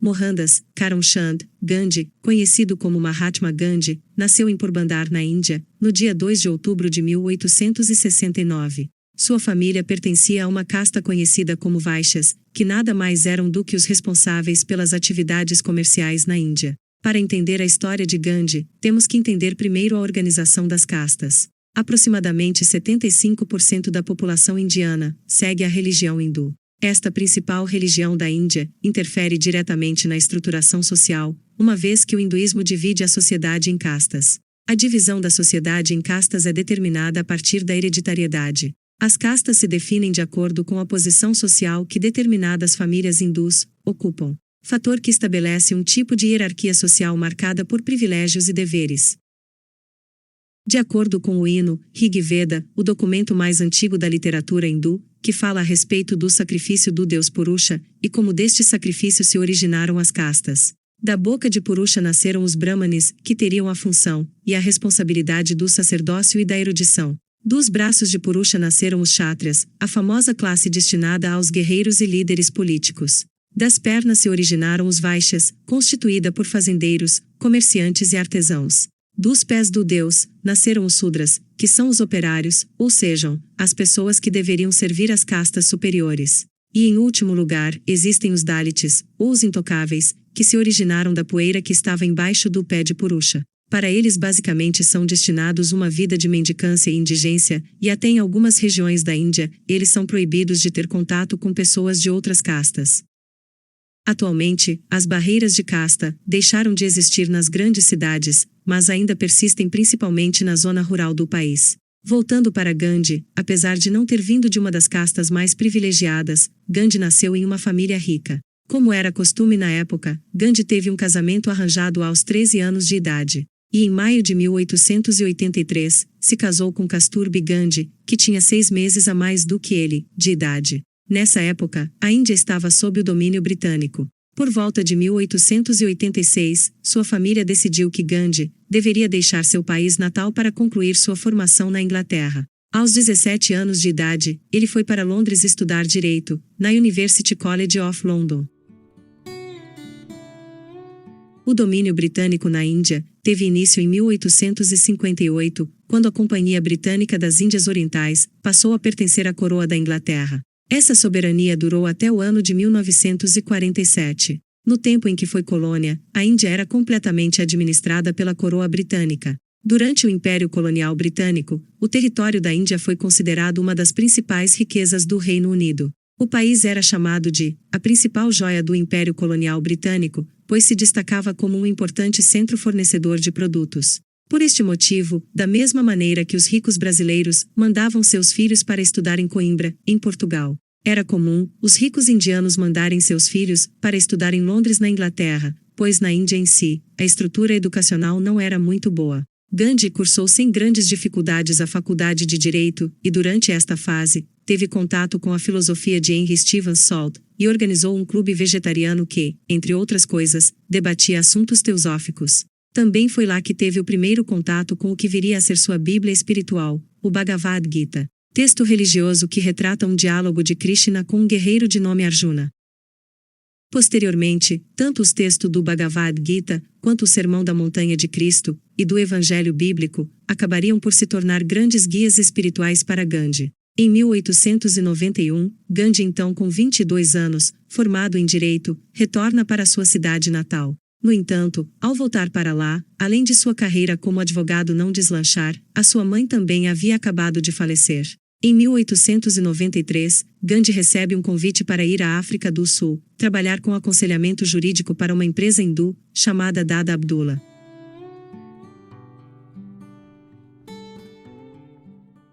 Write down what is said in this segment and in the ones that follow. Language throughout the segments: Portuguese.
Mohandas Karamchand Gandhi, conhecido como Mahatma Gandhi, nasceu em Porbandar, na Índia, no dia 2 de outubro de 1869. Sua família pertencia a uma casta conhecida como Vaishyas, que nada mais eram do que os responsáveis pelas atividades comerciais na Índia. Para entender a história de Gandhi, temos que entender primeiro a organização das castas. Aproximadamente 75% da população indiana segue a religião hindu. Esta principal religião da Índia interfere diretamente na estruturação social, uma vez que o hinduísmo divide a sociedade em castas. A divisão da sociedade em castas é determinada a partir da hereditariedade. As castas se definem de acordo com a posição social que determinadas famílias hindus ocupam, fator que estabelece um tipo de hierarquia social marcada por privilégios e deveres. De acordo com o hino Rig Veda, o documento mais antigo da literatura hindu, que fala a respeito do sacrifício do deus Purusha, e como deste sacrifício se originaram as castas. Da boca de Purusha nasceram os Brahmanes, que teriam a função e a responsabilidade do sacerdócio e da erudição. Dos braços de Purusha nasceram os Kshatriyas, a famosa classe destinada aos guerreiros e líderes políticos. Das pernas se originaram os Vaishyas, constituída por fazendeiros, comerciantes e artesãos. Dos pés do deus, nasceram os Sudras, que são os operários, ou sejam, as pessoas que deveriam servir às castas superiores. E em último lugar, existem os Dalits, ou os intocáveis, que se originaram da poeira que estava embaixo do pé de Purusha. Para eles basicamente são destinados uma vida de mendicância e indigência, e até em algumas regiões da Índia, eles são proibidos de ter contato com pessoas de outras castas. Atualmente, as barreiras de casta deixaram de existir nas grandes cidades, mas ainda persistem principalmente na zona rural do país. Voltando para Gandhi, apesar de não ter vindo de uma das castas mais privilegiadas, Gandhi nasceu em uma família rica. Como era costume na época, Gandhi teve um casamento arranjado aos 13 anos de idade. E em maio de 1883, se casou com Kasturba Gandhi, que tinha 6 meses a mais do que ele, de idade. Nessa época, a Índia estava sob o domínio britânico. Por volta de 1886, sua família decidiu que Gandhi deveria deixar seu país natal para concluir sua formação na Inglaterra. Aos 17 anos de idade, ele foi para Londres estudar Direito, na University College of London. O domínio britânico na Índia teve início em 1858, quando a Companhia Britânica das Índias Orientais passou a pertencer à coroa da Inglaterra. Essa soberania durou até o ano de 1947. No tempo em que foi colônia, a Índia era completamente administrada pela coroa britânica. Durante o Império Colonial Britânico, o território da Índia foi considerado uma das principais riquezas do Reino Unido. O país era chamado de a principal joia do Império Colonial Britânico, pois se destacava como um importante centro fornecedor de produtos. Por este motivo, da mesma maneira que os ricos brasileiros mandavam seus filhos para estudar em Coimbra, em Portugal, era comum os ricos indianos mandarem seus filhos para estudar em Londres, na Inglaterra, pois na Índia em si, a estrutura educacional não era muito boa. Gandhi cursou sem grandes dificuldades a faculdade de Direito, e durante esta fase, teve contato com a filosofia de Henry Stephen Salt, e organizou um clube vegetariano que, entre outras coisas, debatia assuntos teosóficos. Também foi lá que teve o primeiro contato com o que viria a ser sua Bíblia espiritual, o Bhagavad Gita, texto religioso que retrata um diálogo de Krishna com um guerreiro de nome Arjuna. Posteriormente, tanto os textos do Bhagavad Gita, quanto o Sermão da Montanha de Cristo, e do Evangelho Bíblico, acabariam por se tornar grandes guias espirituais para Gandhi. Em 1891, Gandhi, então com 22 anos, formado em Direito, retorna para sua cidade natal. No entanto, ao voltar para lá, além de sua carreira como advogado não deslanchar, a sua mãe também havia acabado de falecer. Em 1893, Gandhi recebe um convite para ir à África do Sul, trabalhar com aconselhamento jurídico para uma empresa hindu, chamada Dada Abdullah.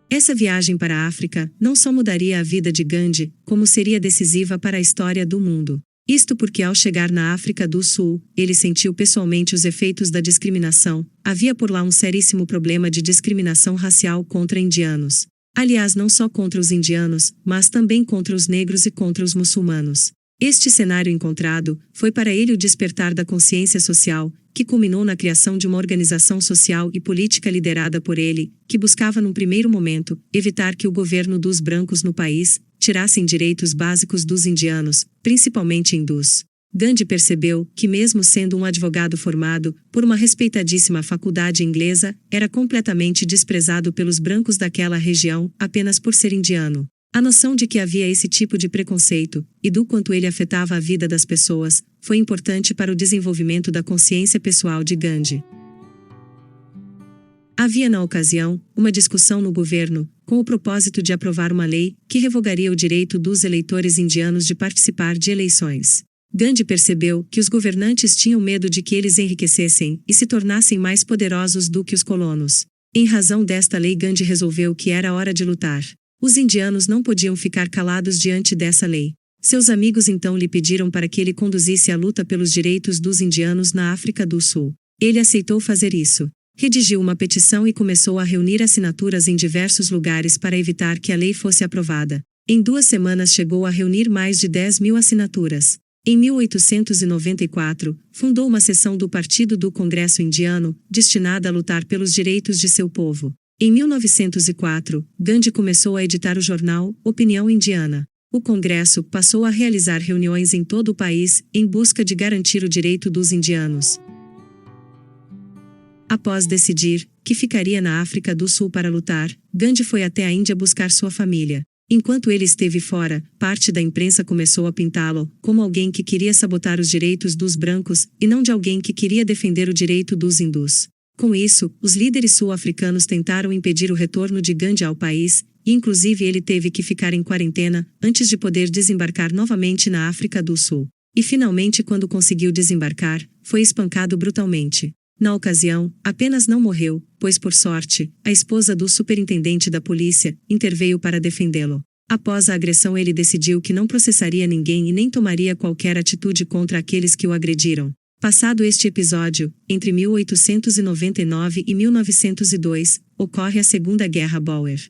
Essa viagem para a África não só mudaria a vida de Gandhi, como seria decisiva para a história do mundo. Isto porque ao chegar na África do Sul, ele sentiu pessoalmente os efeitos da discriminação. Havia por lá um seríssimo problema de discriminação racial contra indianos. Aliás, não só contra os indianos, mas também contra os negros e contra os muçulmanos. Este cenário encontrado foi para ele o despertar da consciência social, que culminou na criação de uma organização social e política liderada por ele, que buscava num primeiro momento evitar que o governo dos brancos no país tirassem direitos básicos dos indianos, principalmente hindus. Gandhi percebeu que, mesmo sendo um advogado formado por uma respeitadíssima faculdade inglesa, era completamente desprezado pelos brancos daquela região apenas por ser indiano. A noção de que havia esse tipo de preconceito, e do quanto ele afetava a vida das pessoas, foi importante para o desenvolvimento da consciência pessoal de Gandhi. Havia na ocasião uma discussão no governo, com o propósito de aprovar uma lei que revogaria o direito dos eleitores indianos de participar de eleições. Gandhi percebeu que os governantes tinham medo de que eles enriquecessem e se tornassem mais poderosos do que os colonos. Em razão desta lei, Gandhi resolveu que era hora de lutar. Os indianos não podiam ficar calados diante dessa lei. Seus amigos então lhe pediram para que ele conduzisse a luta pelos direitos dos indianos na África do Sul. Ele aceitou fazer isso. Redigiu uma petição e começou a reunir assinaturas em diversos lugares para evitar que a lei fosse aprovada. Em 2 semanas chegou a reunir mais de 10.000 assinaturas. Em 1894, fundou uma seção do Partido do Congresso Indiano, destinada a lutar pelos direitos de seu povo. Em 1904, Gandhi começou a editar o jornal Opinião Indiana. O Congresso passou a realizar reuniões em todo o país, em busca de garantir o direito dos indianos. Após decidir que ficaria na África do Sul para lutar, Gandhi foi até a Índia buscar sua família. Enquanto ele esteve fora, parte da imprensa começou a pintá-lo como alguém que queria sabotar os direitos dos brancos, e não de alguém que queria defender o direito dos hindus. Com isso, os líderes sul-africanos tentaram impedir o retorno de Gandhi ao país, e inclusive ele teve que ficar em quarentena, antes de poder desembarcar novamente na África do Sul. E finalmente, quando conseguiu desembarcar, foi espancado brutalmente. Na ocasião, apenas não morreu, pois por sorte, a esposa do superintendente da polícia interveio para defendê-lo. Após a agressão, ele decidiu que não processaria ninguém e nem tomaria qualquer atitude contra aqueles que o agrediram. Passado este episódio, entre 1899 e 1902, ocorre a Segunda Guerra Boer.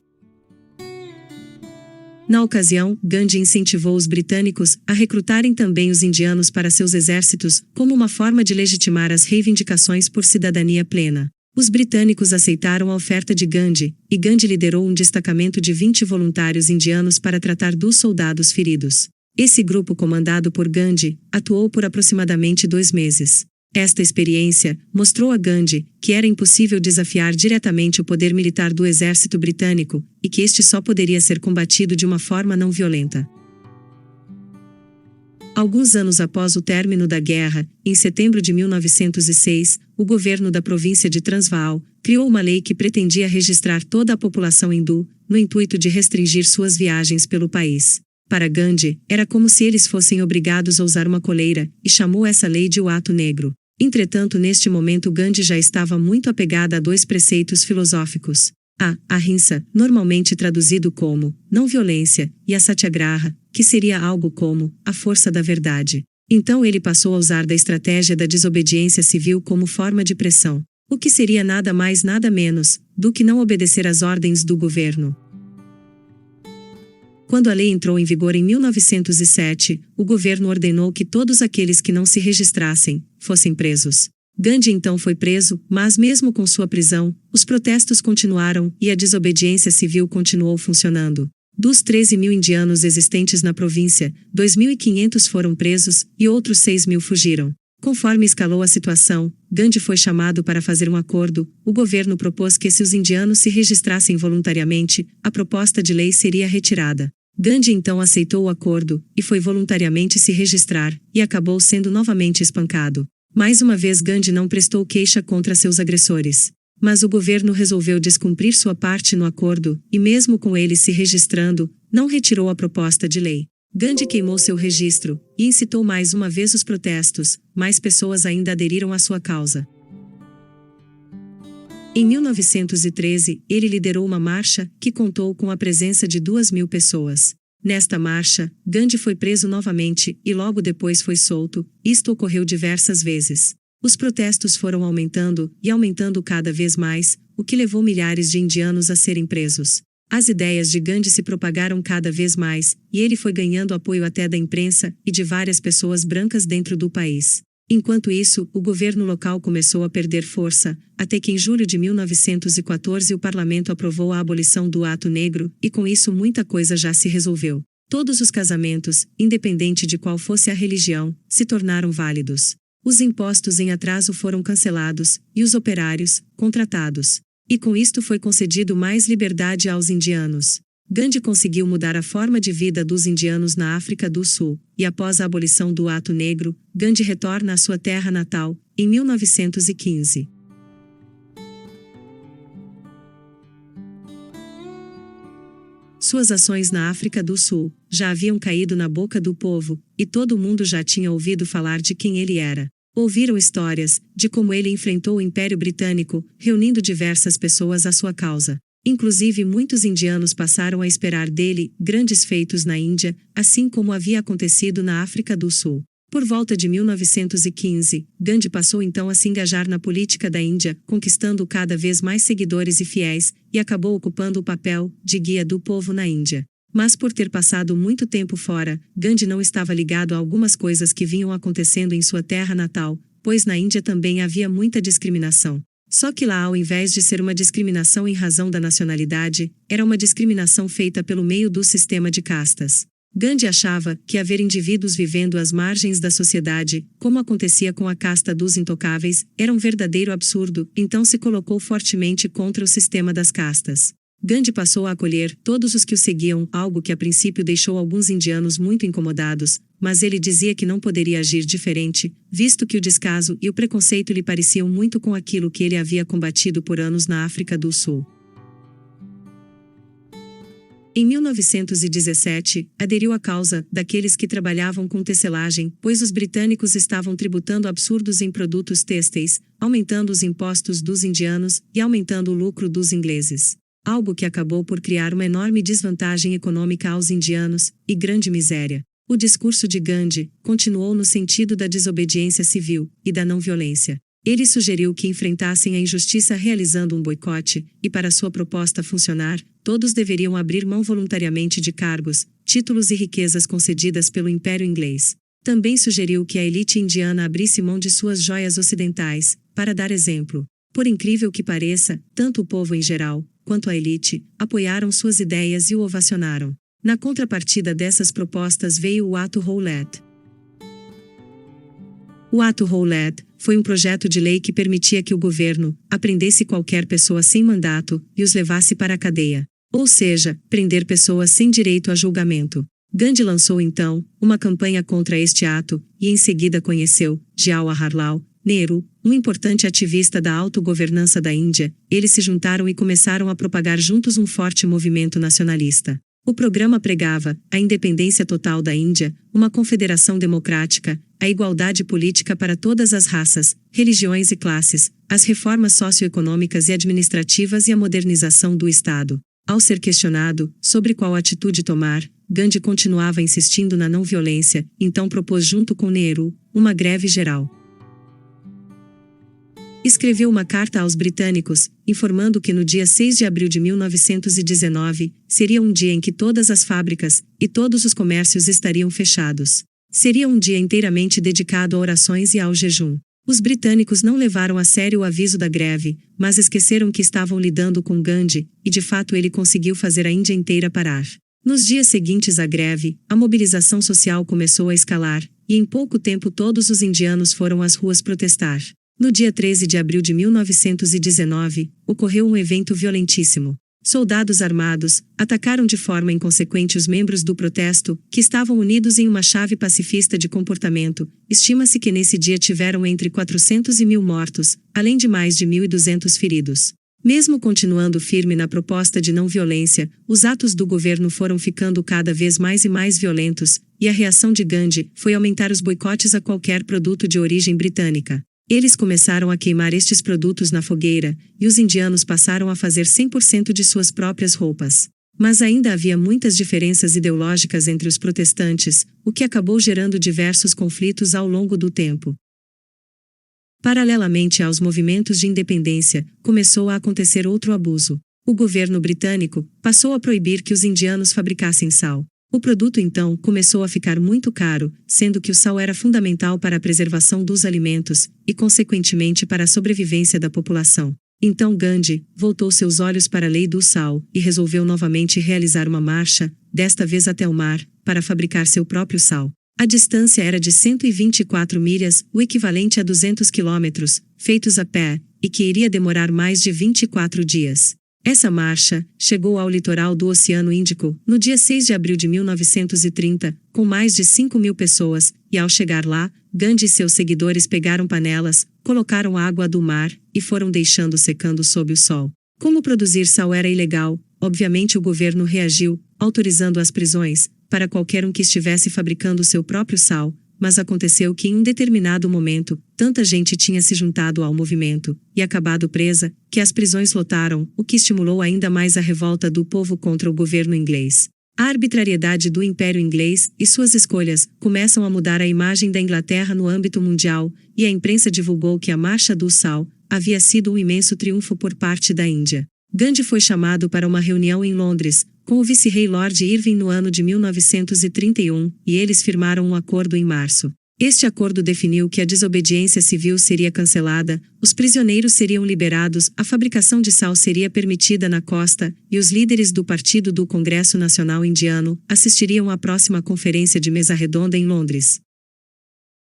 Na ocasião, Gandhi incentivou os britânicos a recrutarem também os indianos para seus exércitos, como uma forma de legitimar as reivindicações por cidadania plena. Os britânicos aceitaram a oferta de Gandhi, e Gandhi liderou um destacamento de 20 voluntários indianos para tratar dos soldados feridos. Esse grupo, comandado por Gandhi, atuou por aproximadamente 2 meses. Esta experiência mostrou a Gandhi que era impossível desafiar diretamente o poder militar do exército britânico, e que este só poderia ser combatido de uma forma não violenta. Alguns anos após o término da guerra, em setembro de 1906, o governo da província de Transvaal criou uma lei que pretendia registrar toda a população hindu, no intuito de restringir suas viagens pelo país. Para Gandhi, era como se eles fossem obrigados a usar uma coleira, e chamou essa lei de o Ato Negro. Entretanto, neste momento Gandhi já estava muito apegada a 2 preceitos filosóficos. A ahimsa, normalmente traduzido como não violência, e a satyagraha, que seria algo como a força da verdade. Então ele passou a usar da estratégia da desobediência civil como forma de pressão, o que seria nada mais nada menos do que não obedecer às ordens do governo. Quando a lei entrou em vigor em 1907, o governo ordenou que todos aqueles que não se registrassem fossem presos. Gandhi então foi preso, mas mesmo com sua prisão, os protestos continuaram e a desobediência civil continuou funcionando. Dos 13.000 indianos existentes na província, 2.500 foram presos e outros 6.000 fugiram. Conforme escalou a situação, Gandhi foi chamado para fazer um acordo. O governo propôs que, se os indianos se registrassem voluntariamente, a proposta de lei seria retirada. Gandhi então aceitou o acordo e foi voluntariamente se registrar, e acabou sendo novamente espancado. Mais uma vez Gandhi não prestou queixa contra seus agressores. Mas o governo resolveu descumprir sua parte no acordo, e mesmo com ele se registrando, não retirou a proposta de lei. Gandhi queimou seu registro, e incitou mais uma vez os protestos. Mais pessoas ainda aderiram à sua causa. Em 1913, ele liderou uma marcha que contou com a presença de 2.000 pessoas. Nesta marcha, Gandhi foi preso novamente e logo depois foi solto. Isto ocorreu diversas vezes. Os protestos foram aumentando e aumentando cada vez mais, o que levou milhares de indianos a serem presos. As ideias de Gandhi se propagaram cada vez mais, e ele foi ganhando apoio até da imprensa e de várias pessoas brancas dentro do país. Enquanto isso, o governo local começou a perder força, até que em julho de 1914 o parlamento aprovou a abolição do Ato Negro, e com isso muita coisa já se resolveu. Todos os casamentos, independente de qual fosse a religião, se tornaram válidos. Os impostos em atraso foram cancelados, e os operários, contratados. E com isto foi concedido mais liberdade aos indianos. Gandhi conseguiu mudar a forma de vida dos indianos na África do Sul, e após a abolição do ato negro, Gandhi retorna à sua terra natal, em 1915. Suas ações na África do Sul já haviam caído na boca do povo, e todo mundo já tinha ouvido falar de quem ele era. Ouviram histórias de como ele enfrentou o Império Britânico, reunindo diversas pessoas à sua causa. Inclusive muitos indianos passaram a esperar dele grandes feitos na Índia, assim como havia acontecido na África do Sul. Por volta de 1915, Gandhi passou então a se engajar na política da Índia, conquistando cada vez mais seguidores e fiéis, e acabou ocupando o papel de guia do povo na Índia. Mas por ter passado muito tempo fora, Gandhi não estava ligado a algumas coisas que vinham acontecendo em sua terra natal, pois na Índia também havia muita discriminação. Só que lá, ao invés de ser uma discriminação em razão da nacionalidade, era uma discriminação feita pelo meio do sistema de castas. Gandhi achava que haver indivíduos vivendo às margens da sociedade, como acontecia com a casta dos intocáveis, era um verdadeiro absurdo, então se colocou fortemente contra o sistema das castas. Gandhi passou a acolher todos os que o seguiam, algo que a princípio deixou alguns indianos muito incomodados, mas ele dizia que não poderia agir diferente, visto que o descaso e o preconceito lhe pareciam muito com aquilo que ele havia combatido por anos na África do Sul. Em 1917, aderiu à causa daqueles que trabalhavam com tecelagem, pois os britânicos estavam tributando absurdos em produtos têxteis, aumentando os impostos dos indianos e aumentando o lucro dos ingleses. Algo que acabou por criar uma enorme desvantagem econômica aos indianos e grande miséria. O discurso de Gandhi continuou no sentido da desobediência civil e da não violência. Ele sugeriu que enfrentassem a injustiça realizando um boicote, e para sua proposta funcionar, todos deveriam abrir mão voluntariamente de cargos, títulos e riquezas concedidas pelo Império Inglês. Também sugeriu que a elite indiana abrisse mão de suas joias ocidentais, para dar exemplo. Por incrível que pareça, tanto o povo em geral, quanto a elite, apoiaram suas ideias e o ovacionaram. Na contrapartida dessas propostas veio o Ato Rowlatt. O Ato Rowlatt foi um projeto de lei que permitia que o governo prendesse qualquer pessoa sem mandato e os levasse para a cadeia. Ou seja, prender pessoas sem direito a julgamento. Gandhi lançou então uma campanha contra este ato e em seguida conheceu Jawaharlal Nehru, um importante ativista da autogovernança da Índia. Eles se juntaram e começaram a propagar juntos um forte movimento nacionalista. O programa pregava a independência total da Índia, uma confederação democrática, a igualdade política para todas as raças, religiões e classes, as reformas socioeconômicas e administrativas e a modernização do Estado. Ao ser questionado sobre qual atitude tomar, Gandhi continuava insistindo na não violência, então propôs junto com Nehru uma greve geral. Escreveu uma carta aos britânicos, informando que no dia 6 de abril de 1919, seria um dia em que todas as fábricas e todos os comércios estariam fechados. Seria um dia inteiramente dedicado a orações e ao jejum. Os britânicos não levaram a sério o aviso da greve, mas esqueceram que estavam lidando com Gandhi, e de fato ele conseguiu fazer a Índia inteira parar. Nos dias seguintes à greve, a mobilização social começou a escalar, e em pouco tempo todos os indianos foram às ruas protestar. No dia 13 de abril de 1919, ocorreu um evento violentíssimo. Soldados armados atacaram de forma inconsequente os membros do protesto, que estavam unidos em uma chave pacifista de comportamento. Estima-se que nesse dia tiveram entre 400 e 1.000 mortos, além de mais de 1.200 feridos. Mesmo continuando firme na proposta de não violência, os atos do governo foram ficando cada vez mais e mais violentos, e a reação de Gandhi foi aumentar os boicotes a qualquer produto de origem britânica. Eles começaram a queimar estes produtos na fogueira, e os indianos passaram a fazer 100% de suas próprias roupas. Mas ainda havia muitas diferenças ideológicas entre os protestantes, o que acabou gerando diversos conflitos ao longo do tempo. Paralelamente aos movimentos de independência, começou a acontecer outro abuso. O governo britânico passou a proibir que os indianos fabricassem sal. O produto então começou a ficar muito caro, sendo que o sal era fundamental para a preservação dos alimentos e, consequentemente, para a sobrevivência da população. Então Gandhi voltou seus olhos para a lei do sal e resolveu novamente realizar uma marcha, desta vez até o mar, para fabricar seu próprio sal. A distância era de 124 milhas, o equivalente a 200 quilômetros, feitos a pé, e que iria demorar mais de 24 dias. Essa marcha chegou ao litoral do Oceano Índico, no dia 6 de abril de 1930, com mais de 5.000 pessoas, e ao chegar lá, Gandhi e seus seguidores pegaram panelas, colocaram água do mar, e foram deixando secando sob o sol. Como produzir sal era ilegal, obviamente o governo reagiu, autorizando as prisões, para qualquer um que estivesse fabricando seu próprio sal, mas aconteceu que em um determinado momento, tanta gente tinha se juntado ao movimento, e acabado presa, que as prisões lotaram, o que estimulou ainda mais a revolta do povo contra o governo inglês. A arbitrariedade do Império Inglês e suas escolhas começam a mudar a imagem da Inglaterra no âmbito mundial, e a imprensa divulgou que a Marcha do Sal havia sido um imenso triunfo por parte da Índia. Gandhi foi chamado para uma reunião em Londres, com o vice-rei Lord Irving no ano de 1931, e eles firmaram um acordo em março. Este acordo definiu que a desobediência civil seria cancelada, os prisioneiros seriam liberados, a fabricação de sal seria permitida na costa, e os líderes do Partido do Congresso Nacional Indiano assistiriam à próxima conferência de mesa redonda em Londres.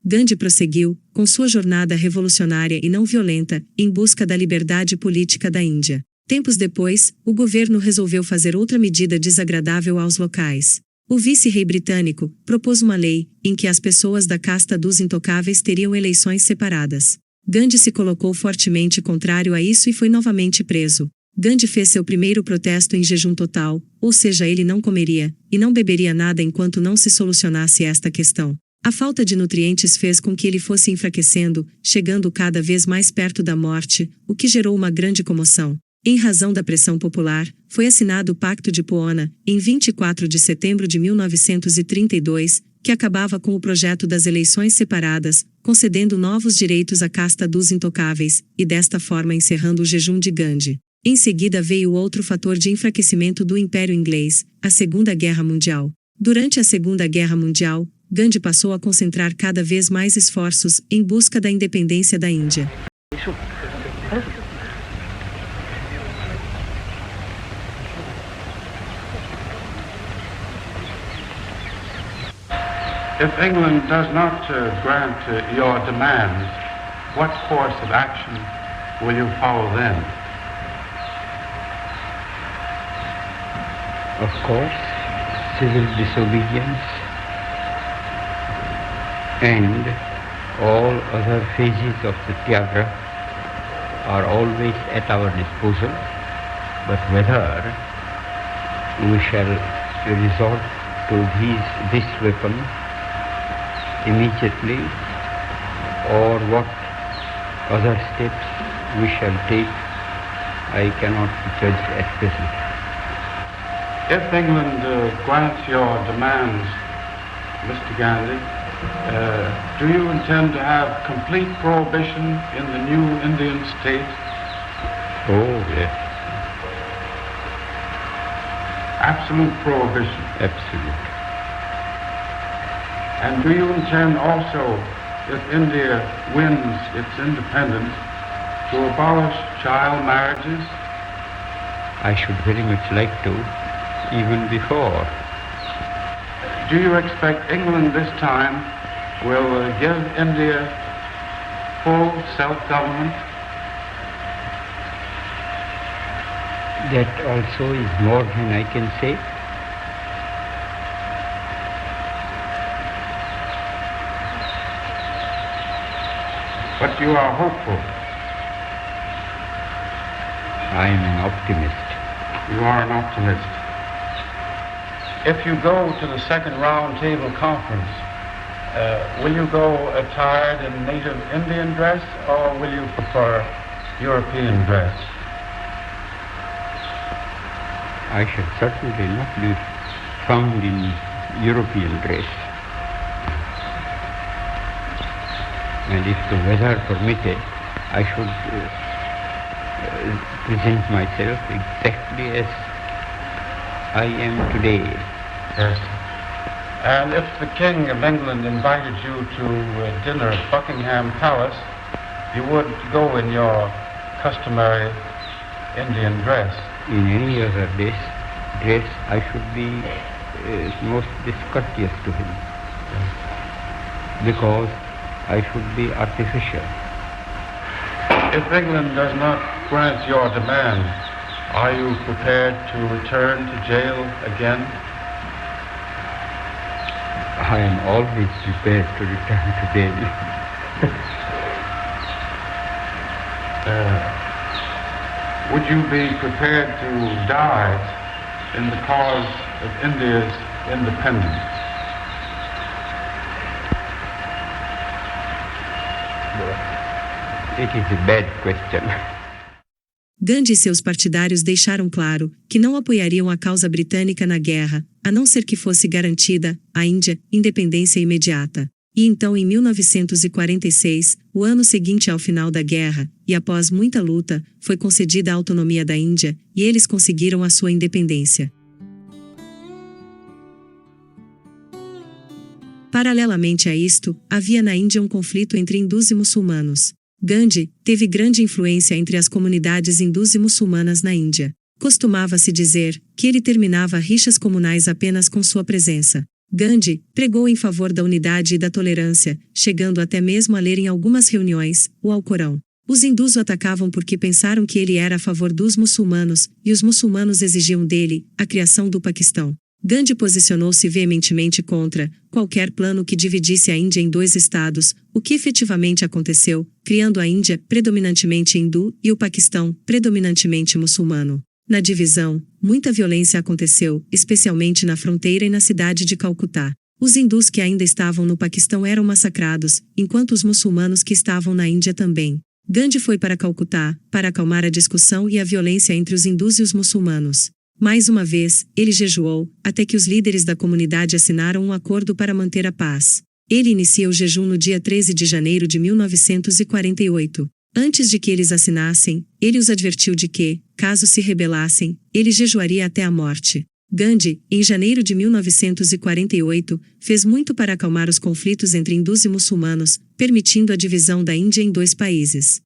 Gandhi prosseguiu, com sua jornada revolucionária e não violenta, em busca da liberdade política da Índia. Tempos depois, o governo resolveu fazer outra medida desagradável aos locais. O vice-rei britânico propôs uma lei em que as pessoas da casta dos intocáveis teriam eleições separadas. Gandhi se colocou fortemente contrário a isso e foi novamente preso. Gandhi fez seu primeiro protesto em jejum total, ou seja, ele não comeria e não beberia nada enquanto não se solucionasse esta questão. A falta de nutrientes fez com que ele fosse enfraquecendo, chegando cada vez mais perto da morte, o que gerou uma grande comoção. Em razão da pressão popular, foi assinado o Pacto de Poona, em 24 de setembro de 1932, que acabava com o projeto das eleições separadas, concedendo novos direitos à casta dos intocáveis, e desta forma encerrando o jejum de Gandhi. Em seguida veio outro fator de enfraquecimento do Império Inglês, a Segunda Guerra Mundial. Durante a Segunda Guerra Mundial, Gandhi passou a concentrar cada vez mais esforços em busca da independência da Índia. If England does not grant your demands, what course of action will you follow then? Of course, civil disobedience and all other phases of the Tyaga are always at our disposal, but whether we shall resort to this weapon immediately, or what other steps we shall take, I cannot judge at present. If England grants your demands, Mr. Gandhi, do you intend to have complete prohibition in the new Indian state? Oh, yes. Absolute prohibition? Absolute. And do you intend also, if India wins its independence, to abolish child marriages? I should very much like to, even before. Do you expect England this time will give India full self-government? That also is more than I can say. But you are hopeful. I am an optimist. You are an optimist. If you go to the second round table conference, will you go attired in native Indian dress, or will you prefer European dress? I shall certainly not be found in European dress. And if the weather permitted, I should present myself exactly as I am today. Yes. And if the King of England invited you to dinner at Buckingham Palace, you would go in your customary Indian dress. In any other dress, I should be most discourteous to him, because I should be artificial. If England does not grant your demand, are you prepared to return to jail again? I am always prepared to return to jail. Would you be prepared to die in the cause of India's independence? It is a bad question. Gandhi e seus partidários deixaram claro que não apoiariam a causa britânica na guerra, a não ser que fosse garantida, à Índia, independência imediata. E então em 1946, o ano seguinte ao final da guerra, e após muita luta, foi concedida a autonomia da Índia, e eles conseguiram a sua independência. Paralelamente a isto, havia na Índia um conflito entre hindus e muçulmanos. Gandhi teve grande influência entre as comunidades hindus e muçulmanas na Índia. Costumava-se dizer que ele terminava rixas comunais apenas com sua presença. Gandhi pregou em favor da unidade e da tolerância, chegando até mesmo a ler em algumas reuniões o Alcorão. Os hindus o atacavam porque pensaram que ele era a favor dos muçulmanos, e os muçulmanos exigiam dele a criação do Paquistão. Gandhi posicionou-se veementemente contra qualquer plano que dividisse a Índia em dois estados, o que efetivamente aconteceu, criando a Índia predominantemente hindu e o Paquistão predominantemente muçulmano. Na divisão, muita violência aconteceu, especialmente na fronteira e na cidade de Calcutá. Os hindus que ainda estavam no Paquistão eram massacrados, enquanto os muçulmanos que estavam na Índia também. Gandhi foi para Calcutá para acalmar a discussão e a violência entre os hindus e os muçulmanos. Mais uma vez, ele jejuou, até que os líderes da comunidade assinaram um acordo para manter a paz. Ele inicia o jejum no dia 13 de janeiro de 1948. Antes de que eles assinassem, ele os advertiu de que, caso se rebelassem, ele jejuaria até a morte. Gandhi, em janeiro de 1948, fez muito para acalmar os conflitos entre hindus e muçulmanos, permitindo a divisão da Índia em dois países.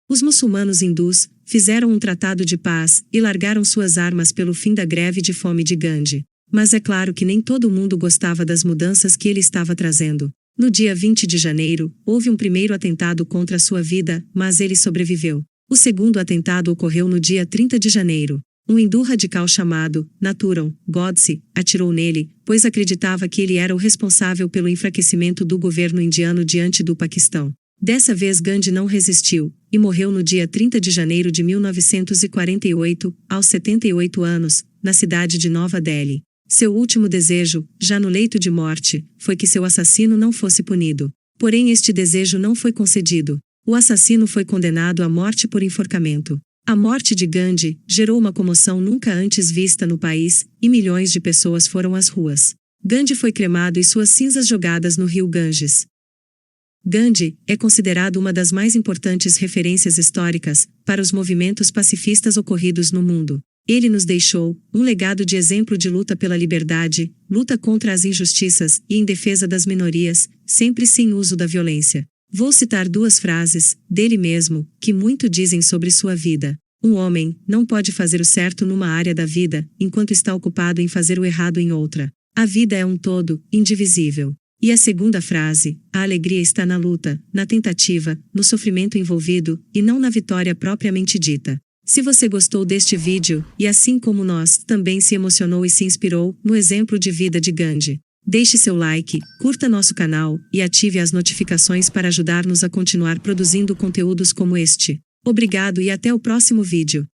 Os muçulmanos hindus fizeram um tratado de paz e largaram suas armas pelo fim da greve de fome de Gandhi. Mas é claro que nem todo mundo gostava das mudanças que ele estava trazendo. No dia 20 de janeiro, houve um primeiro atentado contra sua vida, mas ele sobreviveu. O segundo atentado ocorreu no dia 30 de janeiro. Um hindu radical chamado Nathuram Godse atirou nele, pois acreditava que ele era o responsável pelo enfraquecimento do governo indiano diante do Paquistão. Dessa vez Gandhi não resistiu, e morreu no dia 30 de janeiro de 1948, aos 78 anos, na cidade de Nova Delhi. Seu último desejo, já no leito de morte, foi que seu assassino não fosse punido. Porém este desejo não foi concedido. O assassino foi condenado à morte por enforcamento. A morte de Gandhi gerou uma comoção nunca antes vista no país, e milhões de pessoas foram às ruas. Gandhi foi cremado e suas cinzas jogadas no rio Ganges. Gandhi é considerado uma das mais importantes referências históricas para os movimentos pacifistas ocorridos no mundo. Ele nos deixou um legado de exemplo de luta pela liberdade, luta contra as injustiças e em defesa das minorias, sempre sem uso da violência. Vou citar duas frases dele mesmo, que muito dizem sobre sua vida. Um homem não pode fazer o certo numa área da vida, enquanto está ocupado em fazer o errado em outra. A vida é um todo, indivisível. E a segunda frase, a alegria está na luta, na tentativa, no sofrimento envolvido, e não na vitória propriamente dita. Se você gostou deste vídeo, e assim como nós, também se emocionou e se inspirou no exemplo de vida de Gandhi, deixe seu like, curta nosso canal, e ative as notificações para ajudar-nos a continuar produzindo conteúdos como este. Obrigado e até o próximo vídeo.